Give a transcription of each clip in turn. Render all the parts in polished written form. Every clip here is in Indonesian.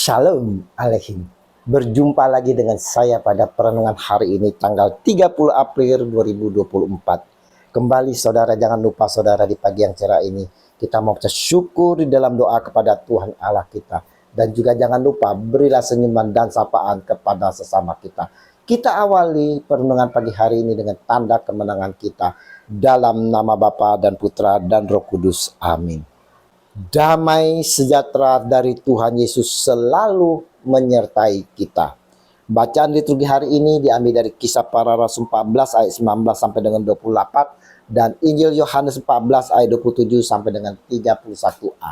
Shalom Aleihim. Berjumpa lagi dengan saya pada perenungan hari ini tanggal 30 April 2024. Kembali saudara, jangan lupa saudara, di pagi yang cerah ini kita mau bersyukur di dalam doa kepada Tuhan Allah kita. Dan juga jangan lupa berilah senyuman dan sapaan kepada sesama kita. Kita awali perenungan pagi hari ini dengan tanda kemenangan kita. Dalam nama Bapa dan Putra dan Roh Kudus. Amin. Damai sejahtera dari Tuhan Yesus selalu menyertai kita. Bacaan liturgi hari ini diambil dari Kisah Para Rasul 14 ayat 19 sampai dengan 28 dan Injil Yohanes 14 ayat 27 sampai dengan 31a.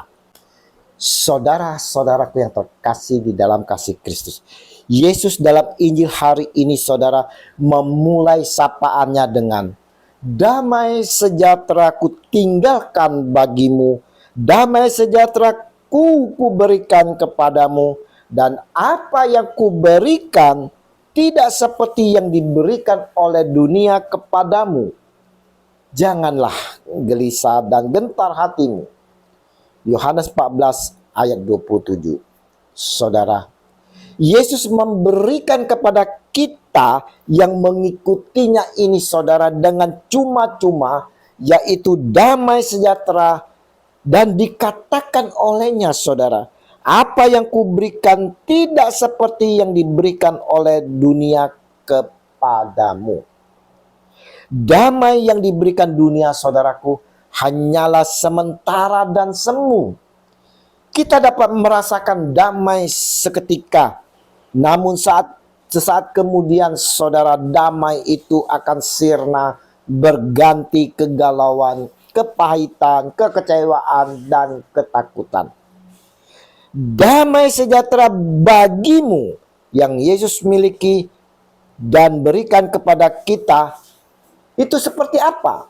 Saudara-saudaraku yang terkasih di dalam kasih Kristus, Yesus dalam Injil hari ini saudara memulai sapaannya dengan damai sejahtera ku tinggalkan bagimu, damai sejahtera ku berikan kepadamu, dan apa yang ku berikan tidak seperti yang diberikan oleh dunia kepadamu. Janganlah gelisah dan gentar hatimu. Yohanes 14 ayat 27. Saudara, Yesus memberikan kepada kita yang mengikutinya ini saudara dengan cuma-cuma, yaitu damai sejahtera. Dan dikatakan olehnya saudara, apa yang kuberikan tidak seperti yang diberikan oleh dunia kepadamu. Damai yang diberikan dunia saudaraku hanyalah sementara dan semu. Kita dapat merasakan damai seketika, namun sesaat kemudian saudara, damai itu akan sirna berganti kegalauan, kepahitan, kekecewaan, dan ketakutan. Damai sejahtera bagimu yang Yesus miliki dan berikan kepada kita itu seperti apa?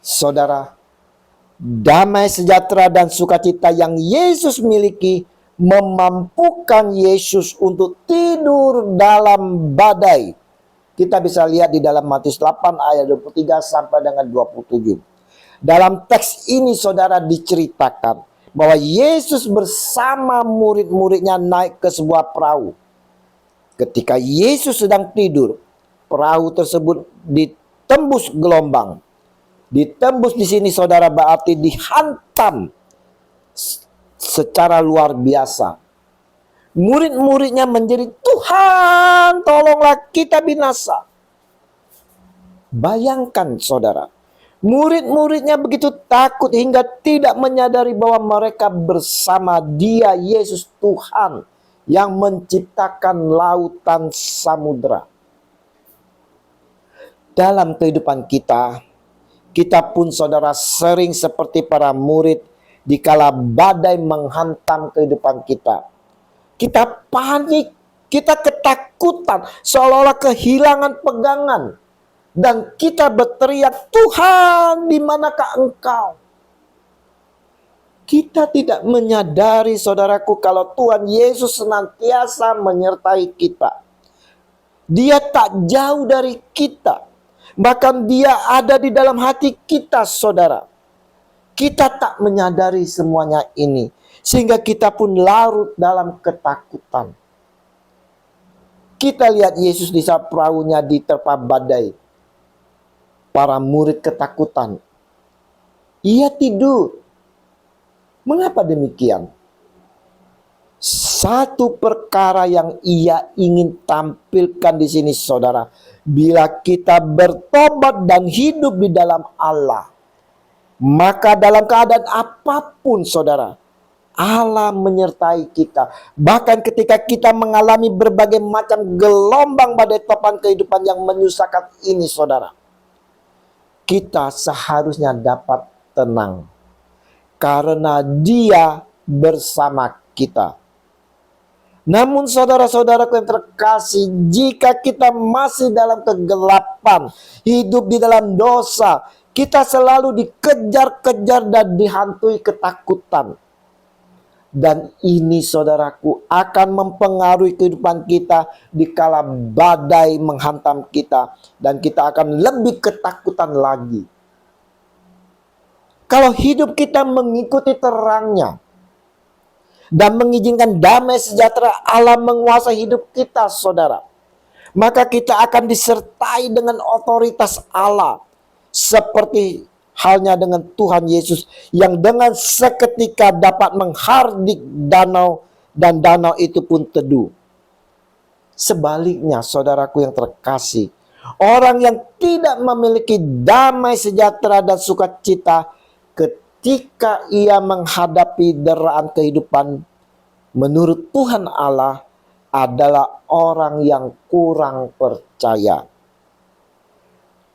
Saudara, damai sejahtera dan sukacita yang Yesus miliki memampukan Yesus untuk tidur dalam badai. Kita bisa lihat di dalam Matius 8 ayat 23 sampai dengan 27. Dalam teks ini saudara diceritakan bahwa Yesus bersama murid-muridnya naik ke sebuah perahu. Ketika Yesus sedang tidur, perahu tersebut ditembus gelombang. Ditembus di sini saudara berarti dihantam secara luar biasa. Murid-muridnya menjadi, Tuhan tolonglah kita binasa. Bayangkan saudara, murid-muridnya begitu takut hingga tidak menyadari bahwa mereka bersama Dia, Yesus Tuhan yang menciptakan lautan samudera. Dalam kehidupan kita pun saudara sering seperti para murid dikala badai menghantam kehidupan kita. Kita panik, kita ketakutan, seolah-olah kehilangan pegangan. Dan kita berteriak, Tuhan, di manakah Engkau? Kita tidak menyadari saudaraku kalau Tuhan Yesus senantiasa menyertai kita. Dia tak jauh dari kita. Bahkan Dia ada di dalam hati kita saudara. Kita tak menyadari semuanya ini. Sehingga kita pun larut dalam ketakutan. Kita lihat Yesus di saat perahunya diterpa badai. Para murid ketakutan. Ia tidur. Mengapa demikian? Satu perkara yang ia ingin tampilkan di sini saudara. Bila kita bertobat dan hidup di dalam Allah, maka dalam keadaan apapun saudara, Allah menyertai kita. Bahkan ketika kita mengalami berbagai macam gelombang badai topan kehidupan yang menyusahkan ini saudara, kita seharusnya dapat tenang karena Dia bersama kita. Namun saudara-saudaraku yang terkasih, jika kita masih dalam kegelapan, hidup di dalam dosa, kita selalu dikejar-kejar dan dihantui ketakutan. Dan ini saudaraku akan mempengaruhi kehidupan kita dikala badai menghantam kita. Dan kita akan lebih ketakutan lagi. Kalau hidup kita mengikuti terangnya, dan mengizinkan damai sejahtera Allah menguasai hidup kita, saudara, maka kita akan disertai dengan otoritas Allah, seperti halnya dengan Tuhan Yesus yang dengan seketika dapat menghardik danau dan danau itu pun teduh. Sebaliknya, saudaraku yang terkasih, orang yang tidak memiliki damai sejahtera dan sukacita ketika ia menghadapi deraan kehidupan menurut Tuhan Allah adalah orang yang kurang percaya.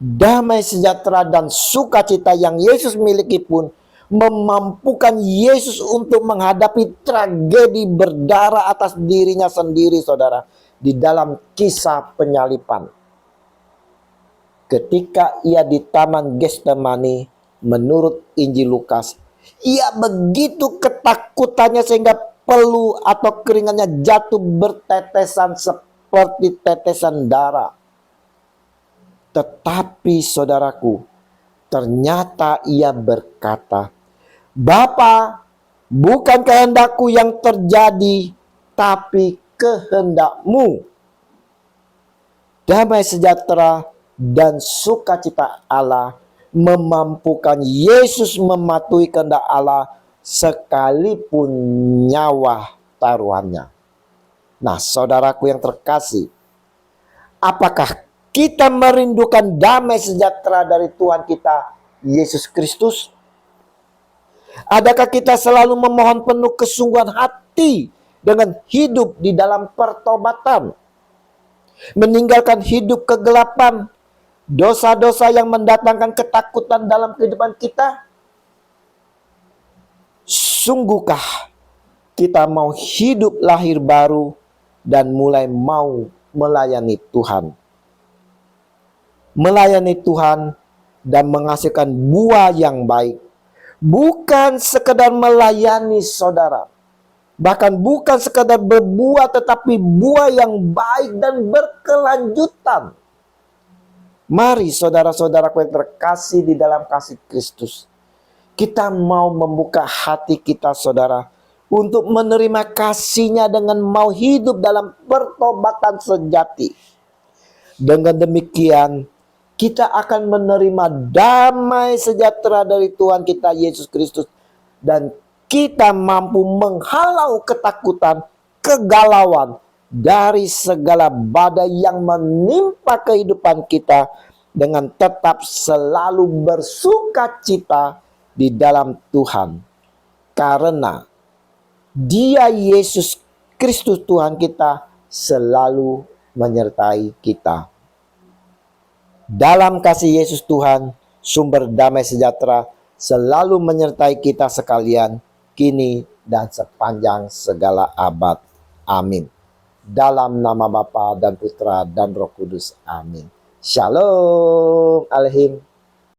Damai sejahtera dan sukacita yang Yesus miliki pun memampukan Yesus untuk menghadapi tragedi berdarah atas dirinya sendiri, saudara, di dalam kisah penyalipan. Ketika ia di Taman Getsemani, menurut Injil Lukas, ia begitu ketakutannya sehingga peluh atau keringatnya jatuh bertetesan seperti tetesan darah. Tetapi saudaraku, ternyata ia berkata, "Bapa, bukan kehendakku yang terjadi, tapi kehendak-Mu." Damai sejahtera dan sukacita Allah memampukan Yesus mematuhi kehendak Allah sekalipun nyawa taruhannya. Nah, saudaraku yang terkasih, apakah kita merindukan damai sejahtera dari Tuhan kita Yesus Kristus? Adakah kita selalu memohon penuh kesungguhan hati dengan hidup di dalam pertobatan, meninggalkan hidup kegelapan, dosa-dosa yang mendatangkan ketakutan dalam kehidupan kita? Sungguhkah kita mau hidup lahir baru dan mulai mau melayani Tuhan? Melayani Tuhan dan menghasilkan buah yang baik. Bukan sekedar melayani, saudara. Bahkan bukan sekedar berbuah, tetapi buah yang baik dan berkelanjutan. Mari saudara-saudaraku yang terkasih di dalam kasih Kristus, kita mau membuka hati kita, saudara, untuk menerima kasih-Nya dengan mau hidup dalam pertobatan sejati. Dengan demikian, kita akan menerima damai sejahtera dari Tuhan kita Yesus Kristus, dan kita mampu menghalau ketakutan, kegalauan dari segala badai yang menimpa kehidupan kita, dengan tetap selalu bersukacita di dalam Tuhan, karena Dia Yesus Kristus Tuhan kita selalu menyertai kita. Dalam kasih Yesus Tuhan, sumber damai sejahtera selalu menyertai kita sekalian, kini dan sepanjang segala abad. Amin. Dalam nama Bapa dan Putra dan Roh Kudus. Amin. Shalom Alehim.